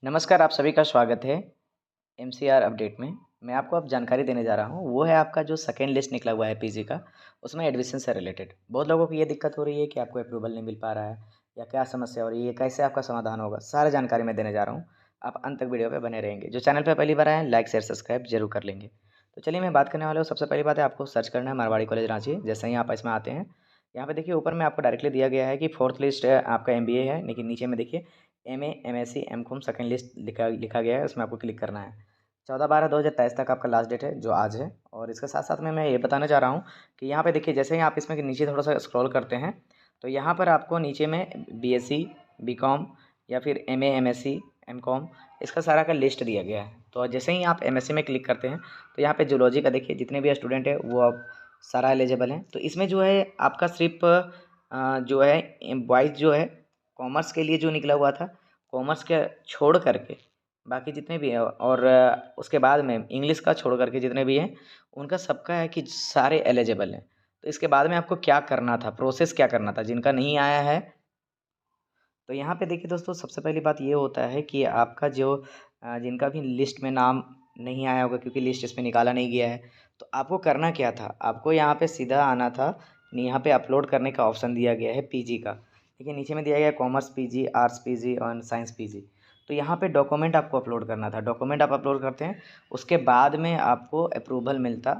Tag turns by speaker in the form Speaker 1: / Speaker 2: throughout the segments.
Speaker 1: नमस्कार, आप सभी का स्वागत है एमसीआर अपडेट में। मैं आपको अब जानकारी देने जा रहा हूँ, वो है आपका जो सेकंड लिस्ट निकला हुआ है पीजी का, उसमें एडमिशन से रिलेटेड। बहुत लोगों को ये दिक्कत हो रही है कि आपको अप्रूवल नहीं मिल पा रहा है या क्या समस्या हो रही है, कैसे आपका समाधान होगा, सारा जानकारी मैं देने जा रहा हूँ। आप अंत तक वीडियो पे बने रहेंगे। जो चैनल पे पहली बार आए हैं, लाइक, शेयर, सब्सक्राइब जरूर कर लेंगे। तो चलिए मैं बात करने वाला हूँ। सबसे पहली बात है, आपको सर्च करना है मारवाड़ी कॉलेज रांची। जैसे ही आप इसमें आते हैं, यहाँ पे देखिए ऊपर में आपको डायरेक्टली दिया गया है कि फोर्थ लिस्ट आपका एमबीए है, लेकिन नीचे में देखिए MA, MSc, MCom second list लिखा लिखा गया है, उसमें आपको क्लिक करना है। 14/12/2023 तक आपका लास्ट डेट है, जो आज है। और इसके साथ साथ में मैं ये बताना चाह रहा हूँ कि यहाँ पे देखिए, जैसे ही आप इसमें नीचे थोड़ा सा स्क्रॉल करते हैं, तो यहाँ पर आपको नीचे में बीएससी, बीकॉम या फिर एमए, एमएससी, एमकॉम, इसका सारा का लिस्ट दिया गया है। तो जैसे ही आप एमएससी में क्लिक करते हैं, तो यहाँ पे जूलॉजी का देखिए जितने भी स्टूडेंट है वो अब सारा एलिजिबल हैं। तो इसमें जो है आपका सिर्फ जो है बॉयज़ जो है कॉमर्स के लिए जो निकला हुआ था, कॉमर्स के छोड़ करके बाकी जितने भी हैं, और उसके बाद में इंग्लिश का छोड़ करके जितने भी हैं, उनका सबका है कि सारे एलिजिबल हैं। तो इसके बाद में आपको क्या करना था, प्रोसेस क्या करना था, जिनका नहीं आया है, तो यहाँ पे देखिए दोस्तों, सबसे पहली बात ये होता है कि आपका जो जिनका भी लिस्ट में नाम नहीं आया होगा, क्योंकि लिस्ट इसमें निकाला नहीं गया है, तो आपको करना क्या था, आपको यहाँ पे सीधा आना था। यहाँ पे अपलोड करने का ऑप्शन दिया गया है पीजी का। देखिए नीचे में दिया गया है कॉमर्स पीजी, आर्ट्स पीजी और साइंस पीजी। तो यहाँ पे डॉक्यूमेंट आपको अपलोड करना था। डॉक्यूमेंट आप अपलोड करते हैं, उसके बाद में आपको अप्रूवल मिलता।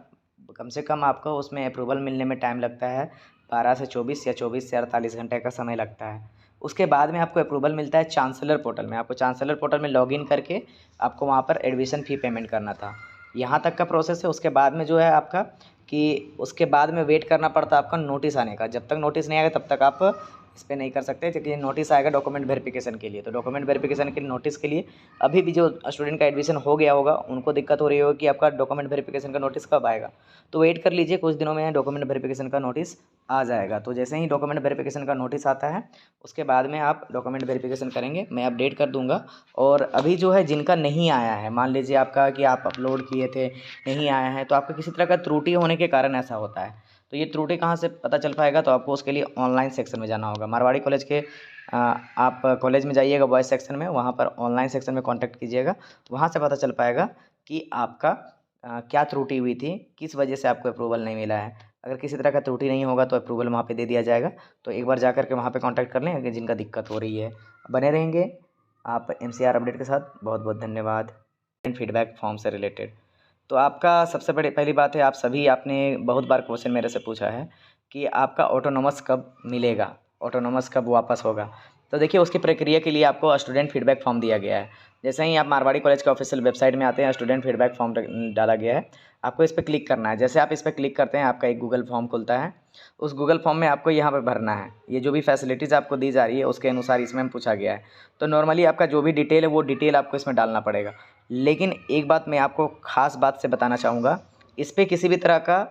Speaker 1: कम से कम आपको उसमें अप्रूवल मिलने में टाइम लगता है 12 से 24 या 24 से 48 घंटे का समय लगता है। उसके बाद में आपको अप्रूवल मिलता है चांसलर पोर्टल में। आपको चांसलर पोर्टल में लॉगिन करके आपको वहाँ पर एडमिशन फ़ी पेमेंट करना था। यहाँ तक का प्रोसेस है। उसके बाद में जो है आपका कि उसके बाद में वेट करना पड़ता है आपका नोटिस आने का। जब तक नोटिस नहीं आएगा तब तक आप इस पर नहीं कर सकते, क्योंकि नोटिस आएगा डॉक्यूमेंट वेरिफिकेशन के लिए। तो डॉक्यूमेंट वेरिफिकेशन के नोटिस के लिए अभी भी जो स्टूडेंट का एडमिशन हो गया होगा, उनको दिक्कत हो रही होगी कि आपका डॉक्यूमेंट वेरिफिकेशन का नोटिस कब आएगा। तो वेट कर लीजिए, कुछ दिनों में डॉक्यूमेंट वेरिफिकेशन का नोटिस आ जाएगा। तो जैसे ही डॉक्यूमेंट वेरिफिकेशन का नोटिस आता है, उसके बाद में आप डॉक्यूमेंट वेरिफिकेशन करेंगे, मैं अपडेट कर दूंगा। और अभी जो है जिनका नहीं आया है, मान लीजिए आपका कि आप अपलोड किए थे, नहीं आया है, तो आपका किसी तरह का त्रुटि होने के कारण ऐसा होता है। तो ये त्रुटि कहाँ से पता चल पाएगा, तो आपको उसके लिए ऑनलाइन सेक्शन में जाना होगा। मारवाड़ी कॉलेज के आप कॉलेज में जाइएगा बॉयज़ सेक्शन में, वहाँ पर ऑनलाइन सेक्शन में कॉन्टैक्ट कीजिएगा। वहाँ से पता चल पाएगा कि आपका क्या त्रुटि हुई थी, किस वजह से आपको अप्रूवल नहीं मिला है। अगर किसी तरह का त्रुटि नहीं होगा तो अप्रूवल वहाँ पे दे दिया जाएगा। तो एक बार जा कर के वहाँ पे कांटेक्ट कर लें, अगर जिनका दिक्कत हो रही है। बने रहेंगे आप एमसीआर अपडेट के साथ। बहुत बहुत धन्यवाद। फीडबैक फॉर्म से रिलेटेड तो आपका सबसे बड़ी पहली बात है, आप सभी आपने बहुत बार क्वेश्चन मेरे से पूछा है कि आपका ऑटोनोमस कब मिलेगा, ऑटोनोमस कब वापस होगा। तो देखिए, उसकी प्रक्रिया के लिए आपको स्टूडेंट फीडबैक फॉर्म दिया गया है। जैसे ही आप मारवाड़ी कॉलेज के ऑफिशियल वेबसाइट में आते हैं, स्टूडेंट फीडबैक फॉर्म डाला गया है, आपको इस पर क्लिक करना है। जैसे आप इस पर क्लिक करते हैं, आपका एक गूगल फॉर्म खुलता है। उस गूगल फॉर्म में आपको यहाँ पर भरना है। ये जो भी फैसिलिटीज़ आपको दी जा रही है, उसके अनुसार इसमें पूछा गया है। तो नॉर्मली आपका जो भी डिटेल है, वो डिटेल आपको इसमें डालना पड़ेगा। लेकिन एक बात मैं आपको ख़ास बात से बताना चाहूँगा, इस पर किसी भी तरह का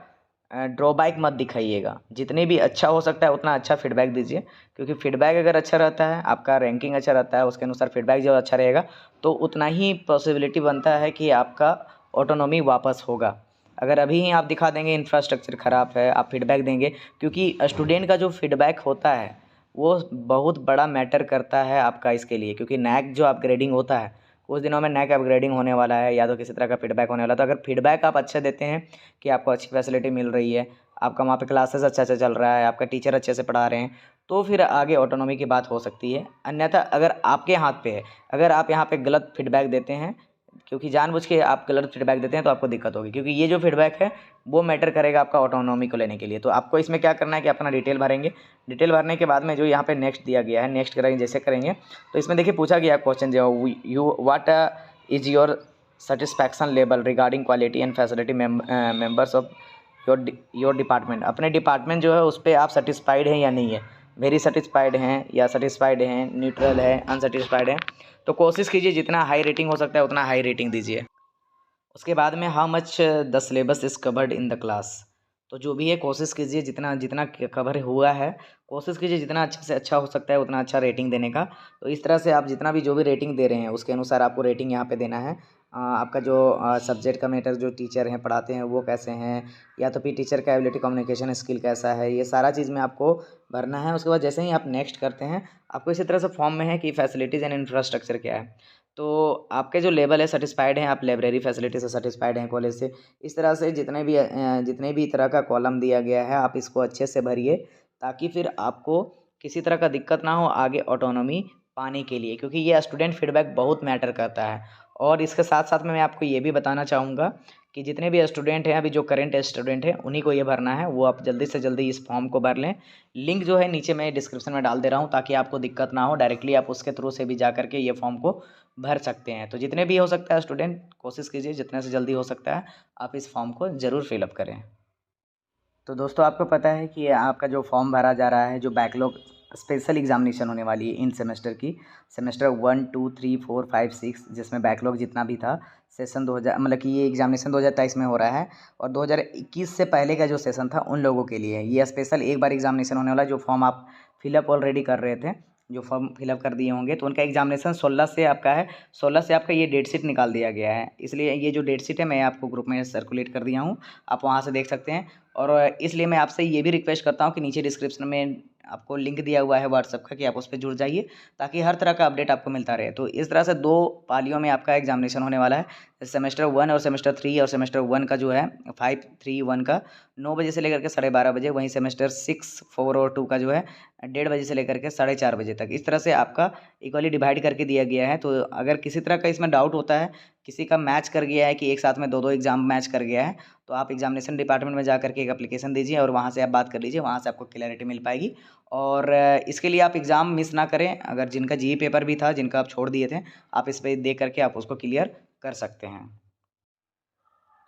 Speaker 1: ड्रॉबैक मत दिखाइएगा। जितने भी अच्छा हो सकता है उतना अच्छा फीडबैक दीजिए, क्योंकि फीडबैक अगर अच्छा रहता है, आपका रैंकिंग अच्छा रहता है, उसके अनुसार फीडबैक जब अच्छा रहेगा, तो उतना ही पॉसिबिलिटी बनता है कि आपका ऑटोनॉमी वापस होगा। अगर अभी ही आप दिखा देंगे इंफ्रास्ट्रक्चर ख़राब है, आप फीडबैक देंगे, क्योंकि स्टूडेंट का जो फीडबैक होता है वो बहुत बड़ा मैटर करता है आपका इसके लिए। क्योंकि नैक जो अपग्रेडिंग होता है, कुछ दिनों में नैक अपग्रेडिंग होने वाला है, या तो किसी तरह का फीडबैक होने वाला है। तो अगर फीडबैक आप अच्छे देते हैं कि आपको अच्छी फैसिलिटी मिल रही है, आपका वहाँ पे क्लासेस अच्छा से चल रहा है, आपका टीचर अच्छे से पढ़ा रहे हैं, तो फिर आगे ऑटोनॉमी की बात हो सकती है। अन्यथा अगर आपके हाथ पे है, अगर आप यहाँ पे गलत फीडबैक देते हैं, क्योंकि जानबूझ के आप गलत फीडबैक देते हैं, तो आपको दिक्कत होगी। क्योंकि ये जो फीडबैक है वो मैटर करेगा आपका ऑटोनॉमी को लेने के लिए। तो आपको इसमें क्या करना है कि अपना डिटेल भरेंगे। डिटेल भरने के बाद में जो यहाँ पे नेक्स्ट दिया गया है, नेक्स्ट करेंगे। जैसे करेंगे तो इसमें देखिए पूछा गया क्वेश्चन जो you what is your satisfaction level regarding quality and facility members of your department. अपने डिपार्टमेंट जो है उस पर आप सेटिस्फाइड हैं या नहीं है, वेरी सेटिस्फाइड हैं या सेटिस्फाइड हैं, न्यूट्रल है, अनसेटिस्फाइड है। तो कोशिश कीजिए जितना हाई रेटिंग हो सकता है उतना हाई रेटिंग दीजिए। उसके बाद में how much the syllabus is covered in the class. तो जो भी है कोशिश कीजिए जितना जितना कवर हुआ है, कोशिश कीजिए जितना अच्छे से अच्छा हो सकता है उतना अच्छा रेटिंग देने का। तो इस तरह से आप जितना भी जो भी रेटिंग दे रहे हैं, उसके अनुसार आपको रेटिंग यहाँ पे देना है। आपका जो सब्जेक्ट का मैटर, जो टीचर हैं पढ़ाते हैं वो कैसे हैं, या तो फिर टीचर का एबिलिटी, कम्युनिकेशन स्किल कैसा है, ये सारा चीज़ में आपको भरना है। उसके बाद जैसे ही आप नेक्स्ट करते हैं, आपको इसी तरह से फॉर्म में है कि फैसिलिटीज़ एंड इंफ्रास्ट्रक्चर क्या है। तो आपके जो लेवल है सेटिस्फाइड हैं, आप लाइब्रेरी फैसिलिटी से सेटिस्फाइड हैं कॉलेज से। इस तरह से जितने भी तरह का कॉलम दिया गया है आप इसको अच्छे से भरिए, ताकि फिर आपको किसी तरह का दिक्कत ना हो आगे ऑटोनॉमी पाने के लिए, क्योंकि ये स्टूडेंट फीडबैक बहुत मैटर करता है। और इसके साथ साथ में मैं आपको ये भी बताना चाहूँगा कि जितने भी स्टूडेंट हैं, अभी जो करंट स्टूडेंट हैं, उन्हीं को ये भरना है। वो आप जल्दी से जल्दी इस फॉर्म को भर लें। लिंक जो है नीचे मैं डिस्क्रिप्शन में डाल दे रहा हूँ, ताकि आपको दिक्कत ना हो, डायरेक्टली आप उसके थ्रू से भी जा करके ये फॉर्म को भर सकते हैं। तो जितने भी हो सकता है स्टूडेंट, कोशिश कीजिए जितने से जल्दी हो सकता है आप इस फॉर्म को ज़रूर फिलअप करें। तो दोस्तों, आपको पता है कि आपका जो फॉर्म भरा जा रहा है, जो बैकलॉग स्पेशल एग्जामिनेशन होने वाली है इन सेमेस्टर की, सेमेस्टर 1, 2, 3, 4, 5, 6, जिसमें बैकलॉग जितना भी था सेशन 2000, मतलब कि ये एग्जामिनेशन 2023 में हो रहा है, और 2021 से पहले का जो सेशन था उन लोगों के लिए ये स्पेशल एक बार एग्जामिनेशन होने वाला है। जो फॉर्म आप फिलअप ऑलरेडी कर रहे थे, जो फॉर्म फिलअप कर दिए होंगे, तो उनका एग्जामिनेशन 16 से आपका है। 16 से आपका ये डेट शीट निकाल दिया गया है, इसलिए ये जो डेट शीट है मैं आपको ग्रुप में सर्कुलेट कर दिया हूँ, आप वहाँ से देख सकते हैं। और इसलिए मैं आपसे ये भी रिक्वेस्ट करता हूँ कि नीचे डिस्क्रिप्शन में आपको लिंक दिया हुआ है व्हाट्सएप का, कि आप उस पर जुड़ जाइए, ताकि हर तरह का अपडेट आपको मिलता रहे। तो इस तरह से 2 पालियों में आपका एग्जामिनेशन होने वाला है, सेमेस्टर 1 और सेमेस्टर 3। और सेमेस्टर 1 का जो है 5, 3, 1 का 9 बजे से लेकर के 12:30 बजे, वहीं सेमेस्टर 6, 4 और 2 का जो है 1:30 बजे से लेकर के 4:30 बजे तक। इस तरह से आपका इक्वली डिवाइड करके दिया गया है। तो अगर किसी तरह का इसमें डाउट होता है, किसी का मैच कर गया है कि एक साथ में 2-2 एग्ज़ाम मैच कर गया है, तो आप एग्जामिनेशन डिपार्टमेंट में जा करके एक एप्लीकेशन दीजिए और वहाँ से आप बात कर लीजिए, वहाँ से आपको क्लैरिटी मिल पाएगी। और इसके लिए आप एग्ज़ाम मिस ना करें। अगर जिनका जीई पेपर भी था, जिनका आप छोड़ दिए थे, आप इस पे दे करके आप उसको क्लियर कर सकते हैं।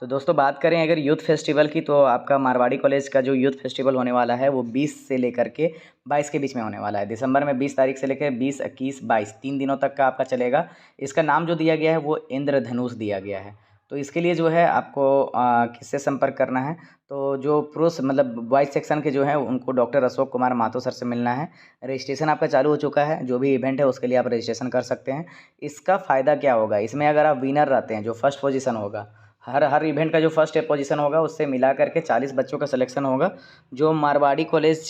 Speaker 1: तो दोस्तों, बात करें अगर यूथ फेस्टिवल की, तो आपका मारवाड़ी कॉलेज का जो यूथ फेस्टिवल होने वाला है वो 20 से लेकर के 22 के बीच में होने वाला है। दिसंबर में 20 तारीख से लेकर 20, 21, 22 3 दिनों तक का आपका चलेगा। इसका नाम जो दिया गया है वो इंद्रधनुष दिया गया है। तो इसके लिए जो है आपको किससे संपर्क करना है, तो जो पुरुष मतलब बॉयज़ सेक्शन के जो है उनको डॉक्टर अशोक कुमार माथुर सर से मिलना है। रजिस्ट्रेशन आपका चालू हो चुका है, जो भी इवेंट है उसके लिए आप रजिस्ट्रेशन कर सकते हैं। इसका फ़ायदा क्या होगा, इसमें अगर आप विनर रहते हैं, जो फर्स्ट पोजीशन होगा, हर इवेंट का जो फर्स्ट पोजीशन होगा उससे मिला करके 40 बच्चों का सिलेक्शन होगा, जो मारवाड़ी कॉलेज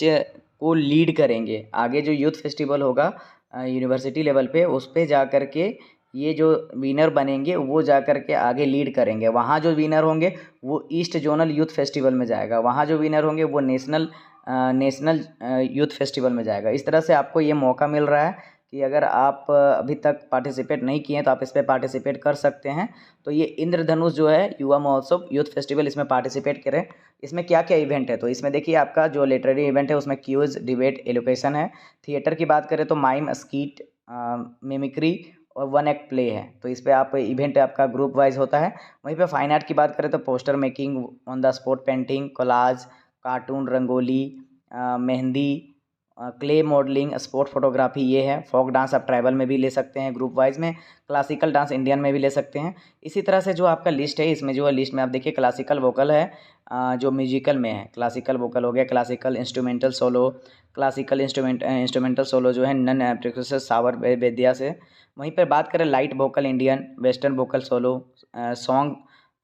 Speaker 1: को लीड करेंगे। आगे जो यूथ फेस्टिवल होगा यूनिवर्सिटी लेवल पे, उस पे जा कर के ये जो विनर बनेंगे वो जा कर के आगे लीड करेंगे। वहाँ जो विनर होंगे वो ईस्ट जोनल यूथ फेस्टिवल में जाएगा, वहाँ जो विनर होंगे वो नेशनल यूथ फेस्टिवल में जाएगा। इस तरह से आपको ये मौका मिल रहा है कि अगर आप अभी तक पार्टिसिपेट नहीं किए हैं तो आप इस पर पार्टिसिपेट कर सकते हैं। तो ये इंद्रधनुष जो है युवा महोत्सव यूथ फेस्टिवल, इसमें पार्टिसिपेट करें। इसमें क्या क्या इवेंट है, तो इसमें देखिए आपका जो लिटरेरी इवेंट है उसमें क्यूज, डिबेट, एलोकेशन है। थिएटर की बात करें तो माइम, स्कीट, मिमिक्री और 1 एक्ट प्ले है। तो इस पर आप इवेंट आपका ग्रुप वाइज होता है। वहीं पे फाइन आर्ट की बात करें तो poster making, on the spot painting, collage, cartoon, rangoli, mehndi, clay modelling, sport photography ये है। फोक डांस आप ट्राइबल में भी ले सकते हैं ग्रुप वाइज में, क्लासिकल डांस इंडियन में भी ले सकते हैं। इसी तरह से जो आपका लिस्ट है, इसमें जो है लिस्ट में आप देखिए क्लासिकल वोकल है, जो म्यूजिकल में है क्लासिकल वोकल हो गया, classical instrumental solo, classical instrumental solo जो है नन प्रोफेसर सावर वेदिया से। वहीं पर बात करें light vocal Indian, western vocal solo, song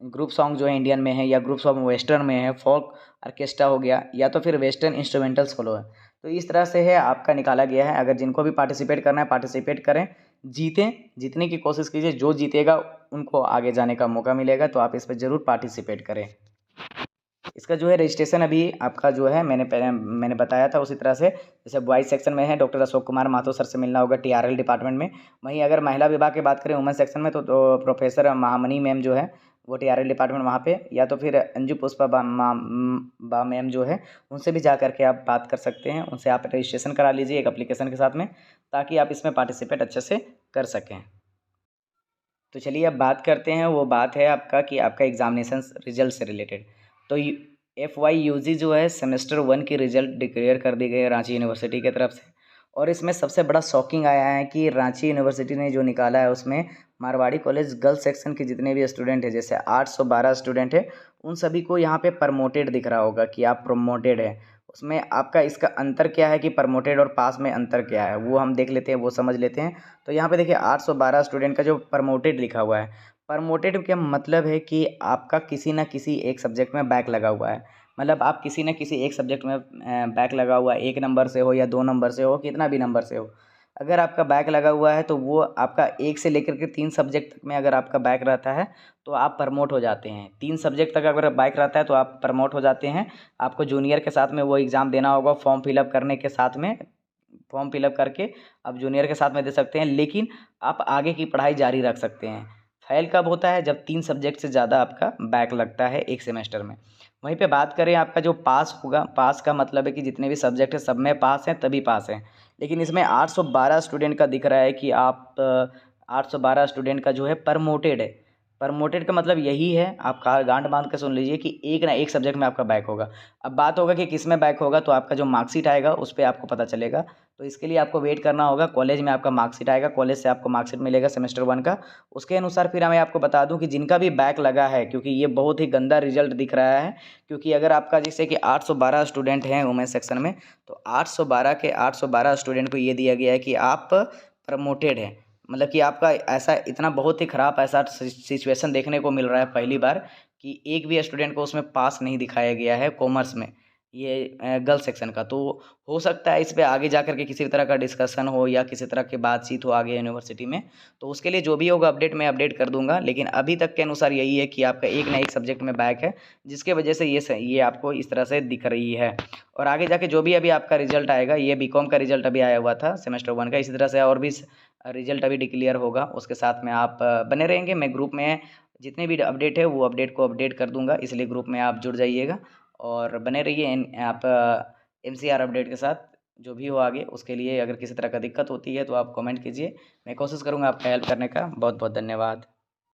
Speaker 1: group song जो है इंडियन में है या ग्रुप सॉन्ग वेस्टर्न में है, फोक ऑर्केस्ट्रा हो गया या तो फिर वेस्टर्न इंस्ट्रूमेंटल सोलो है। तो इस तरह से है आपका निकाला गया है। अगर जिनको भी पार्टिसिपेट करना है पार्टिसिपेट करें, जीतें, जीतने की कोशिश कीजिए। जो जीतेगा उनको आगे जाने का मौका मिलेगा, तो आप इस पर ज़रूर पार्टिसिपेट करें। इसका जो है रजिस्ट्रेशन अभी आपका जो है मैंने बताया था उसी तरह से, जैसे बॉयज़ सेक्शन में है डॉक्टर अशोक कुमार माथुर सर से मिलना होगा टीआरएल डिपार्टमेंट में। वहीं अगर महिला विभाग की बात करें वुमेन सेक्शन में, तो प्रोफेसर महामनी मैम जो है वो टीआरएल डिपार्टमेंट वहाँ पे, या तो फिर अंजू पुष्पा बा मैम जो है उनसे भी जा करके आप बात कर सकते हैं। उनसे आप रजिस्ट्रेशन करा लीजिए एक एप्लीकेशन के साथ में, ताकि आप इसमें पार्टिसिपेट अच्छे से कर सकें। तो चलिए अब बात करते हैं, वो बात है आपका कि आपका एग्जामिनेशन रिजल्ट से रिलेटेड। तो FY UG जो है सेमेस्टर 1 की रिजल्ट डिक्लेयर कर दी गई है रांची यूनिवर्सिटी की तरफ से। और इसमें सबसे बड़ा शॉकिंग आया है कि रांची यूनिवर्सिटी ने जो निकाला है उसमें मारवाड़ी कॉलेज गर्ल्स सेक्शन के जितने भी स्टूडेंट हैं, जैसे 812 स्टूडेंट है, उन सभी को यहाँ पे प्रमोटेड दिख रहा होगा कि आप प्रमोटेड है। उसमें आपका इसका अंतर क्या है कि प्रमोटेड और पास में अंतर क्या है, वो हम देख लेते हैं, वो समझ लेते हैं। तो यहाँ पे देखिए 812 स्टूडेंट का जो प्रमोटेड लिखा हुआ है, प्रमोटेड का मतलब है कि आपका किसी न किसी एक सब्जेक्ट में बैक लगा हुआ है। मतलब आप किसी न किसी एक सब्जेक्ट में बैक लगा हुआ है, 1 नंबर से हो या 2 नंबर से हो, कितना भी नंबर से हो, अगर आपका बैक लगा हुआ है तो वो आपका 1 से लेकर के 3 सब्जेक्ट तक में अगर आपका बैक रहता है तो आप प्रमोट हो जाते हैं। 3 सब्जेक्ट तक अगर बैक रहता है तो आप प्रमोट हो जाते हैं। आपको जूनियर के साथ में वो एग्ज़ाम देना होगा, फॉर्म फिलअप करने के साथ में, फॉर्म फिलअप करके आप जूनियर के साथ में दे सकते हैं, लेकिन आप आगे की पढ़ाई जारी रख सकते हैं। फेल कब होता है? जब 3 सब्जेक्ट से ज़्यादा आपका बैक लगता है एक सेमेस्टर में। वहीं पे बात करें आपका जो पास होगा, पास का मतलब है कि जितने भी सब्जेक्ट हैं सब में पास हैं तभी पास हैं। लेकिन इसमें 812 स्टूडेंट का दिख रहा है कि आप 812 स्टूडेंट का जो है प्रमोटेड है। प्रमोटेड का मतलब यही है, आप गांठ बांध के सुन लीजिए, कि एक ना एक सब्जेक्ट में आपका बैक होगा। अब बात होगा कि किस में बैक होगा, तो आपका जो मार्कशीट आएगा उस पर आपको पता चलेगा। तो इसके लिए आपको वेट करना होगा, कॉलेज में आपका मार्कशीट आएगा, कॉलेज से आपको मार्कशीट मिलेगा सेमेस्टर 1 का। उसके अनुसार फिर मैं आपको बता दूं कि जिनका भी बैक लगा है, क्योंकि ये बहुत ही गंदा रिजल्ट दिख रहा है, क्योंकि अगर आपका जैसे कि 812 स्टूडेंट हैं वुमेन्स सेक्शन में, तो 812 के 812 स्टूडेंट को ये दिया गया है कि आप प्रमोटेड हैं। मतलब कि आपका ऐसा इतना बहुत ही ख़राब ऐसा सिचुएशन देखने को मिल रहा है पहली बार, कि एक भी स्टूडेंट को उसमें पास नहीं दिखाया गया है कॉमर्स में, ये गर्ल्स सेक्शन का। तो हो सकता है इस पे आगे जा कर के किसी तरह का डिस्कशन हो या किसी तरह की बातचीत हो आगे यूनिवर्सिटी में, तो उसके लिए जो भी होगा अपडेट मैं अपडेट कर दूंगा। लेकिन अभी तक के अनुसार यही है कि आपका एक ना एक सब्जेक्ट में बैक है, जिसके वजह से ये आपको इस तरह से दिख रही है। और आगे जाके जो भी अभी आपका रिजल्ट आएगा, ये बीकॉम का रिजल्ट अभी आया हुआ था सेमेस्टर 1 का, इसी तरह से और भी रिजल्ट अभी डिक्लेयर होगा, उसके साथ में आप बने रहेंगे। मैं ग्रुप में जितने भी अपडेट है वो अपडेट को अपडेट कर दूंगा, इसलिए ग्रुप में आप जुड़ जाइएगा और बने रहिए आप MCR अपडेट के साथ। जो भी हो आगे उसके लिए अगर किसी तरह का दिक्कत होती है तो आप कमेंट कीजिए, मैं कोशिश करूँगा आपका हेल्प करने का। बहुत बहुत धन्यवाद।